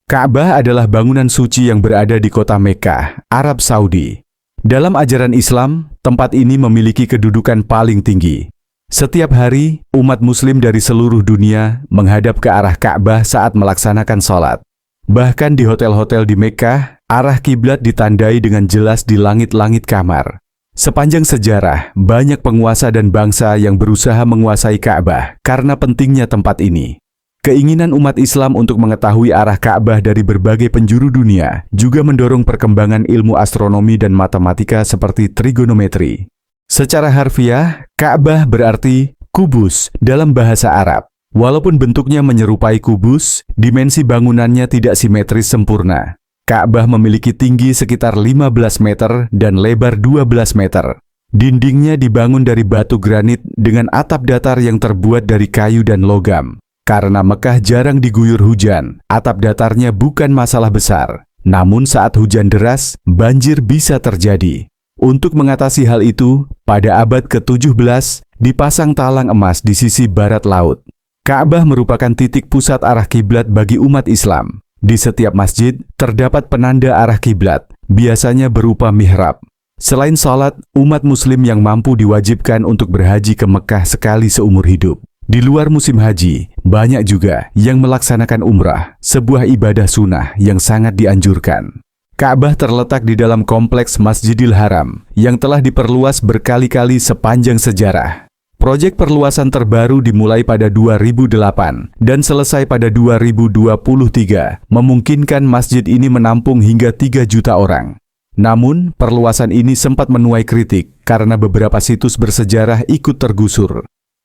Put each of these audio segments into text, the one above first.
Ka'bah adalah bangunan suci yang berada di kota Mekkah, Arab Saudi. Dalam ajaran Islam, tempat ini memiliki kedudukan paling tinggi. Setiap hari, umat muslim dari seluruh dunia menghadap ke arah Ka'bah saat melaksanakan sholat. Bahkan di hotel-hotel di Mekkah, arah kiblat ditandai dengan jelas di langit-langit kamar. Sepanjang sejarah, banyak penguasa dan bangsa yang berusaha menguasai Ka'bah karena pentingnya tempat ini. Keinginan umat Islam untuk mengetahui arah Ka'bah dari berbagai penjuru dunia juga mendorong perkembangan ilmu astronomi dan matematika seperti trigonometri. Secara harfiah, Ka'bah berarti kubus dalam bahasa Arab. Walaupun bentuknya menyerupai kubus, dimensi bangunannya tidak simetris sempurna. Ka'bah memiliki tinggi sekitar 15 meter dan lebar 12 meter. Dindingnya dibangun dari batu granit dengan atap datar yang terbuat dari kayu dan logam. Karena Mekah jarang diguyur hujan, atap datarnya bukan masalah besar. Namun saat hujan deras, banjir bisa terjadi. Untuk mengatasi hal itu, pada abad ke-17, dipasang talang emas di sisi barat laut. Ka'bah merupakan titik pusat arah kiblat bagi umat Islam. Di setiap masjid, terdapat penanda arah kiblat, biasanya berupa mihrab. Selain sholat, umat muslim yang mampu diwajibkan untuk berhaji ke Mekah sekali seumur hidup. Di luar musim haji, banyak juga yang melaksanakan umrah, sebuah ibadah sunnah yang sangat dianjurkan. Ka'bah terletak di dalam kompleks Masjidil Haram yang telah diperluas berkali-kali sepanjang sejarah. Proyek perluasan terbaru dimulai pada 2008 dan selesai pada 2023, memungkinkan masjid ini menampung hingga 3 juta orang. Namun, perluasan ini sempat menuai kritik karena beberapa situs bersejarah ikut tergusur.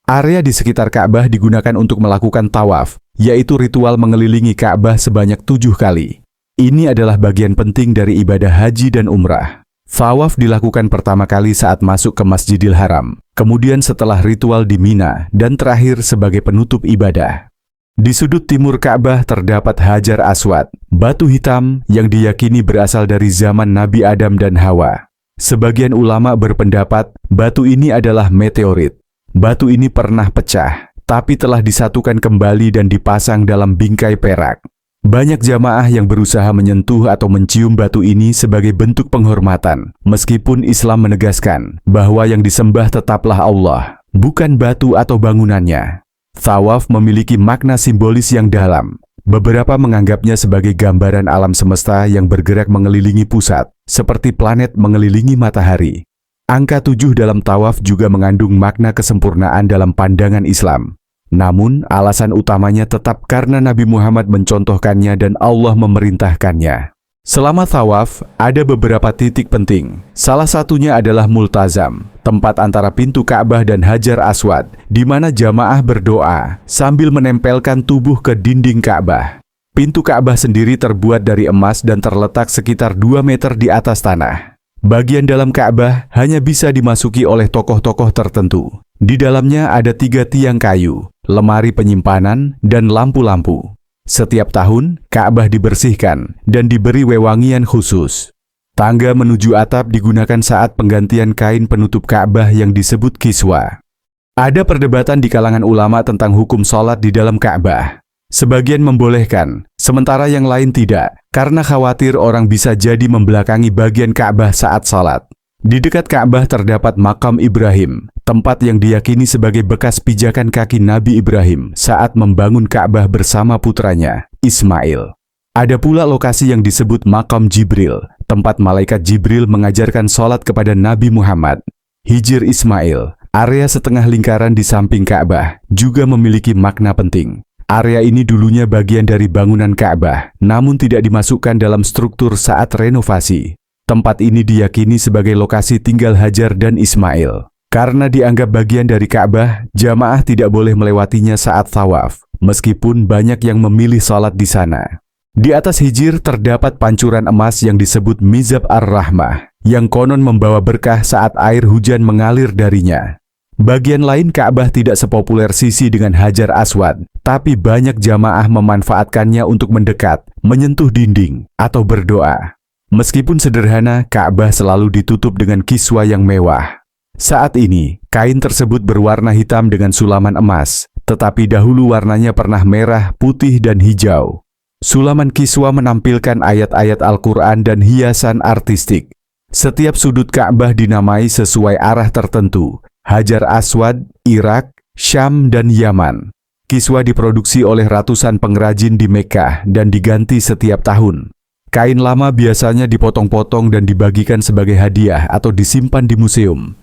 Area di sekitar Ka'bah digunakan untuk melakukan tawaf, yaitu ritual mengelilingi Ka'bah sebanyak 7 kali. Ini adalah bagian penting dari ibadah haji dan umrah. Tawaf dilakukan pertama kali saat masuk ke Masjidil Haram, kemudian setelah ritual di Mina, dan terakhir sebagai penutup ibadah. Di sudut timur Ka'bah terdapat Hajar Aswad, batu hitam yang diyakini berasal dari zaman Nabi Adam dan Hawa. Sebagian ulama berpendapat batu ini adalah meteorit. Batu ini pernah pecah, tapi telah disatukan kembali dan dipasang dalam bingkai perak. Banyak jamaah yang berusaha menyentuh atau mencium batu ini sebagai bentuk penghormatan, meskipun Islam menegaskan bahwa yang disembah tetaplah Allah, bukan batu atau bangunannya. Tawaf memiliki makna simbolis yang dalam. Beberapa menganggapnya sebagai gambaran alam semesta yang bergerak mengelilingi pusat, seperti planet mengelilingi matahari. Angka 7 dalam tawaf juga mengandung makna kesempurnaan dalam pandangan Islam. Namun, alasan utamanya tetap karena Nabi Muhammad mencontohkannya dan Allah memerintahkannya. Selama tawaf, ada beberapa titik penting. Salah satunya adalah Multazam, tempat antara pintu Ka'bah dan Hajar Aswad, di mana jamaah berdoa sambil menempelkan tubuh ke dinding Ka'bah. Pintu Ka'bah sendiri terbuat dari emas dan terletak sekitar 2 meter di atas tanah. Bagian dalam Ka'bah hanya bisa dimasuki oleh tokoh-tokoh tertentu. Di dalamnya ada 3 tiang kayu, lemari penyimpanan, dan lampu-lampu. Setiap tahun, Ka'bah dibersihkan dan diberi wewangian khusus. Tangga menuju atap digunakan saat penggantian kain penutup Ka'bah yang disebut kiswa. Ada perdebatan di kalangan ulama tentang hukum sholat di dalam Ka'bah. Sebagian membolehkan, sementara yang lain tidak, karena khawatir orang bisa jadi membelakangi bagian Ka'bah saat sholat. Di dekat Ka'bah terdapat makam Ibrahim, tempat yang diyakini sebagai bekas pijakan kaki Nabi Ibrahim saat membangun Ka'bah bersama putranya, Ismail. Ada pula lokasi yang disebut makam Jibril, tempat malaikat Jibril mengajarkan sholat kepada Nabi Muhammad. Hijr Ismail, area setengah lingkaran di samping Ka'bah, juga memiliki makna penting. Area ini dulunya bagian dari bangunan Ka'bah, namun tidak dimasukkan dalam struktur saat renovasi. Tempat ini diyakini sebagai lokasi tinggal Hajar dan Ismail. Karena dianggap bagian dari Ka'bah, jamaah tidak boleh melewatinya saat tawaf, meskipun banyak yang memilih sholat di sana. Di atas Hijr terdapat pancuran emas yang disebut Mizab Ar-Rahmah, yang konon membawa berkah saat air hujan mengalir darinya. Bagian lain Ka'bah tidak sepopuler sisi dengan Hajar Aswad, tapi banyak jamaah memanfaatkannya untuk mendekat, menyentuh dinding, atau berdoa. Meskipun sederhana, Ka'bah selalu ditutup dengan kiswa yang mewah. Saat ini, kain tersebut berwarna hitam dengan sulaman emas, tetapi dahulu warnanya pernah merah, putih, dan hijau. Sulaman kiswa menampilkan ayat-ayat Al-Quran dan hiasan artistik. Setiap sudut Ka'bah dinamai sesuai arah tertentu: Hajar Aswad, Irak, Syam, dan Yaman. Kiswa diproduksi oleh ratusan pengrajin di Mekkah dan diganti setiap tahun. Kain lama biasanya dipotong-potong dan dibagikan sebagai hadiah atau disimpan di museum.